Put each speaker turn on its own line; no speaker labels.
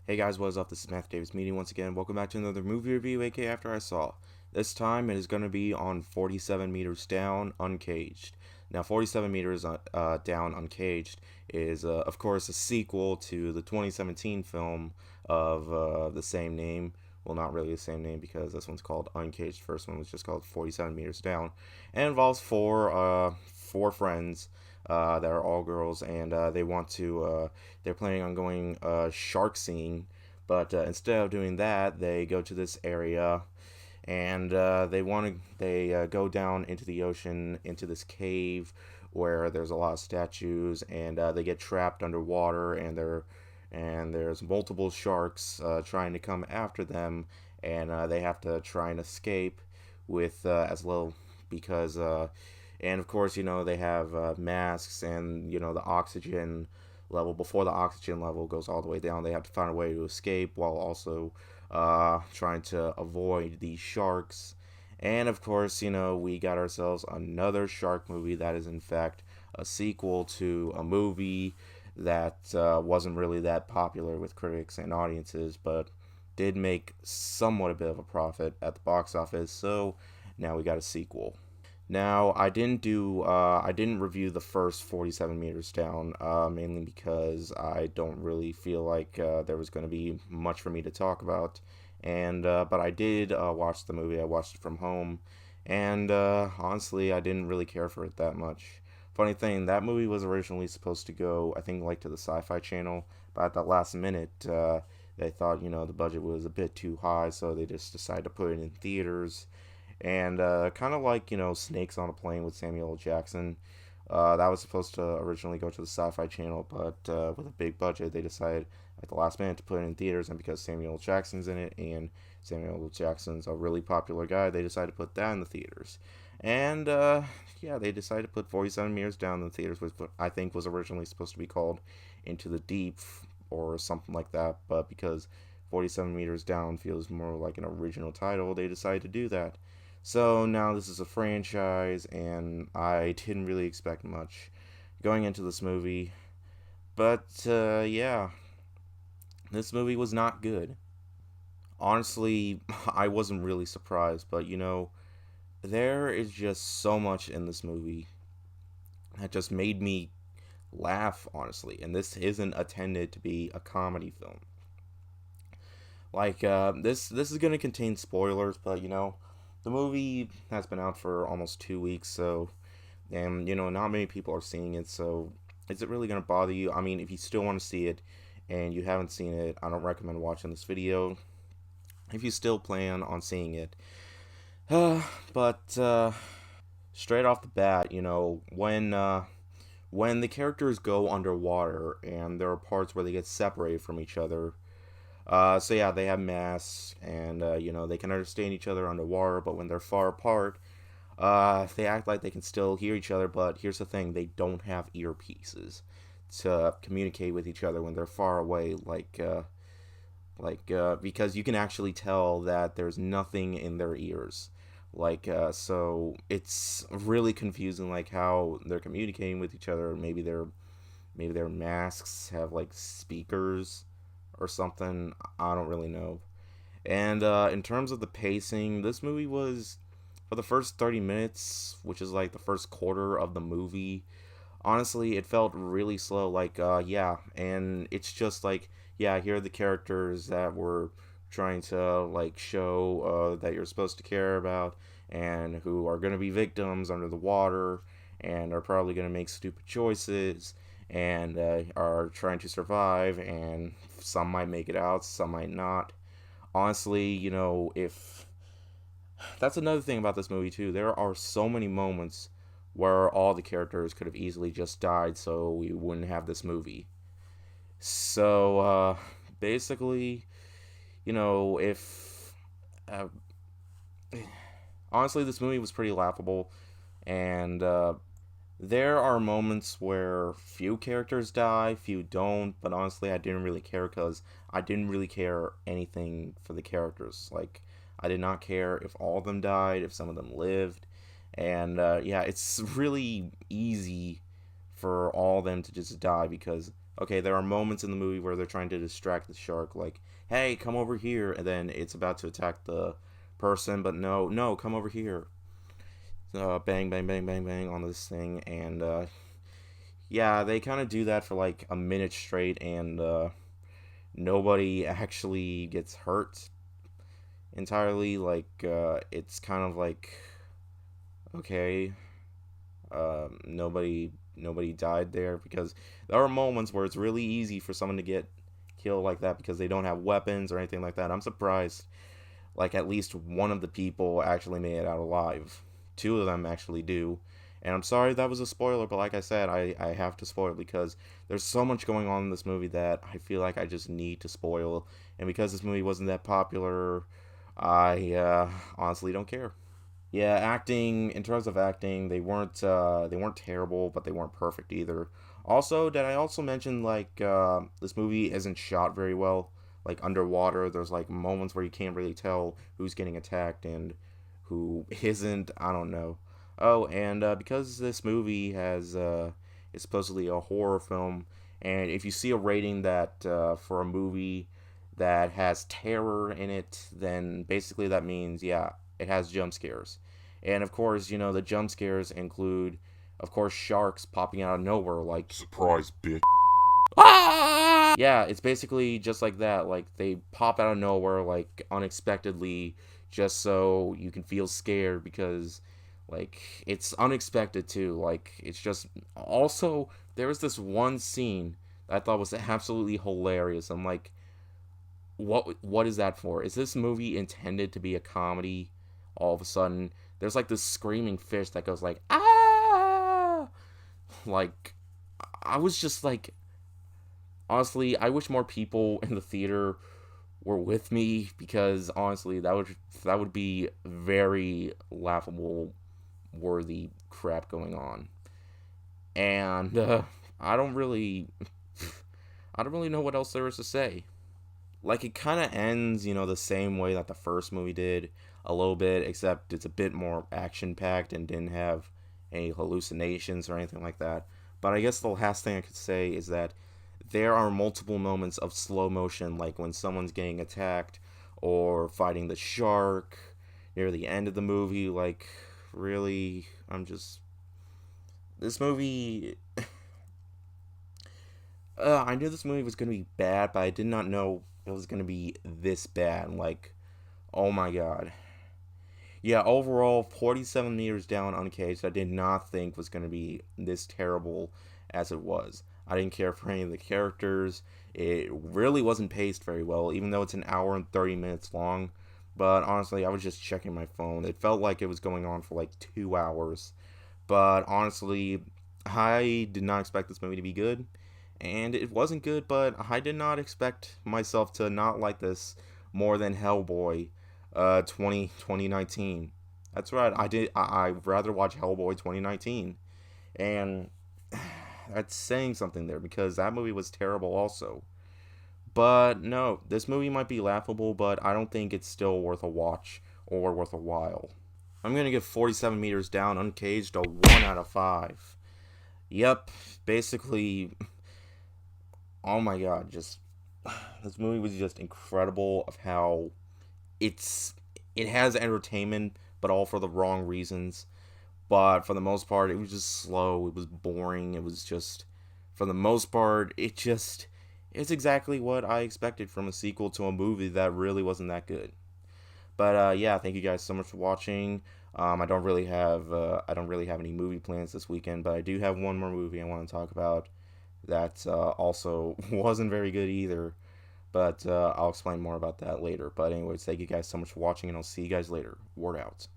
Hey guys, what is up? This is Matthew Davis meeting once again. Welcome back to another movie review, aka After I Saw. This time it is going to be on 47 Meters Down, Uncaged. Now, 47 Meters Down, Uncaged is, of course, a sequel to the 2017 film of the same name. Well, not really the same name because this one's called Uncaged. The first one was just called 47 Meters Down, and involves four friends that are all girls, and they're planning on going shark seeing, but instead of doing that, they go to this area, and they go down into the ocean into this cave where there's a lot of statues, and they get trapped underwater, and there's multiple sharks trying to come after them, and they have to try and escape with as little because and of course, they have masks, and the oxygen level, before the oxygen level goes all the way down, they have to find a way to escape while also trying to avoid these sharks. And of course, we got ourselves another shark movie that is in fact a sequel to a movie that wasn't really that popular with critics and audiences, but did make somewhat a bit of a profit at the box office. So now we got a sequel. Now, I didn't review the first 47 meters down, mainly because I don't really feel like there was going to be much for me to talk about. But I did watch the movie. I watched it from home, and honestly, I didn't really care for it that much. Funny thing, that movie was originally supposed to go, I think, like to the Sci-Fi Channel, but at the last minute, they thought, the budget was a bit too high, so they just decided to put it in theaters. And kind of like Snakes on a Plane with Samuel L. Jackson. That was supposed to originally go to the Sci-Fi Channel, but with a big budget, they decided at the last minute to put it in theaters. And because Samuel L. Jackson's in it, and Samuel L. Jackson's a really popular guy, they decided to put that in the theaters. And yeah, they decided to put 47 Meters Down in the theaters, which I think was originally supposed to be called Into the Deep or something like that. But because 47 Meters Down feels more like an original title, they decided to do that. So now this is a franchise, and I didn't really expect much going into this movie. But yeah, this movie was not good. Honestly, I wasn't really surprised, but there is just so much in this movie that just made me laugh, honestly. And this isn't intended to be a comedy film. Like this is gonna contain spoilers, but the movie has been out for almost 2 weeks, so and not many people are seeing it. So is it really gonna bother you? I mean, if you still want to see it and you haven't seen it, I don't recommend watching this video. If you still plan on seeing it, but straight off the bat, when the characters go underwater and there are parts where they get separated from each other. So yeah, they have masks, and they can understand each other underwater. But when they're far apart, they act like they can still hear each other. But here's the thing: they don't have earpieces to communicate with each other when they're far away. Because you can actually tell that there's nothing in their ears. So it's really confusing, like how they're communicating with each other. Maybe their masks have like speakers or something. I don't really know. And in terms of the pacing, this movie was, for the first 30 minutes, which is like the first quarter of the movie, honestly, it felt really slow. Yeah, and it's just like, yeah, here are the characters that we're trying to like show that you're supposed to care about, and who are going to be victims under the water, and are probably going to make stupid choices, and are trying to survive, and some might make it out, some might not. Honestly, if that's another thing about this movie too, there are so many moments where all the characters could have easily just died, so we wouldn't have this movie. So basically, if honestly, this movie was pretty laughable, and there are moments where few characters die, few don't, but honestly, I didn't really care because I didn't really care anything for the characters. Like, I did not care if all of them died, if some of them lived, and yeah, it's really easy for all of them to just die because Okay, there are moments in the movie where they're trying to distract the shark, like, hey, come over here, and then it's about to attack the person, but no, no, come over here. Bang, bang, bang, bang, bang on this thing, and yeah, they kind of do that for like a minute straight, and nobody actually gets hurt entirely. Like, it's kind of like, okay, nobody died there, because there are moments where it's really easy for someone to get killed like that because they don't have weapons or anything like that. I'm surprised like at least one of the people actually made it out alive. Two of them actually do. And I'm sorry that was a spoiler, but like I said, I have to spoil because there's so much going on in this movie that I feel like I just need to spoil. And because this movie wasn't that popular, I honestly don't care. Yeah, acting in terms of acting, they weren't terrible, but they weren't perfect either. Also, did I also mention like this movie isn't shot very well? Like underwater, there's like moments where you can't really tell who's getting attacked and who isn't. I don't know. Oh, and because this movie has is supposedly a horror film, and if you see a rating that for a movie that has terror in it, then basically that means yeah, it has jump scares. And of course, the jump scares include, of course, sharks popping out of nowhere, like
Surprise, bitch.
ah! Yeah, it's basically just like that. Like they pop out of nowhere, like unexpectedly, just so you can feel scared because, like, it's unexpected too. Like it's just also there was this one scene that I thought was absolutely hilarious. I'm like, what is that for? Is this movie intended to be a comedy? All of a sudden, there's like this screaming fish that goes like ah, like I was just like, honestly, I wish more people in the theater were with me because honestly, that would be very laughable, worthy crap going on, and I don't really, I don't really know what else there is to say. Like it kind of ends, the same way that the first movie did a little bit, except it's a bit more action packed and didn't have any hallucinations or anything like that. But I guess the last thing I could say is that there are multiple moments of slow motion, like when someone's getting attacked or fighting the shark near the end of the movie. Like, really, I'm just. This movie. I knew this movie was going to be bad, but I did not know it was going to be this bad. Like, oh my god. Yeah, overall, 47 meters down uncaged, I did not think was going to be this terrible as it was. I didn't care for any of the characters. It really wasn't paced very well, even though it's an hour and 30 minutes long. But honestly, I was just checking my phone. It felt like it was going on for like 2 hours. But honestly, I did not expect this movie to be good. And it wasn't good, but I did not expect myself to not like this more than Hellboy 2019. That's right. I'd rather watch Hellboy 2019. And that's saying something there because that movie was terrible also. But no, this movie might be laughable, but I don't think it's still worth a watch or worth a while. I'm going to give 47 meters down Uncaged a 1 out of 5. Yep, basically, oh my god, just this movie was just incredible of how it's it has entertainment, but all for the wrong reasons. But for the most part, it was just slow. It was boring. It was just, for the most part, it's exactly what I expected from a sequel to a movie that really wasn't that good. But yeah, thank you guys so much for watching. I don't really have any movie plans this weekend, but I do have one more movie I want to talk about that also wasn't very good either. But I'll explain more about that later. But anyways, thank you guys so much for watching, and I'll see you guys later. Word out.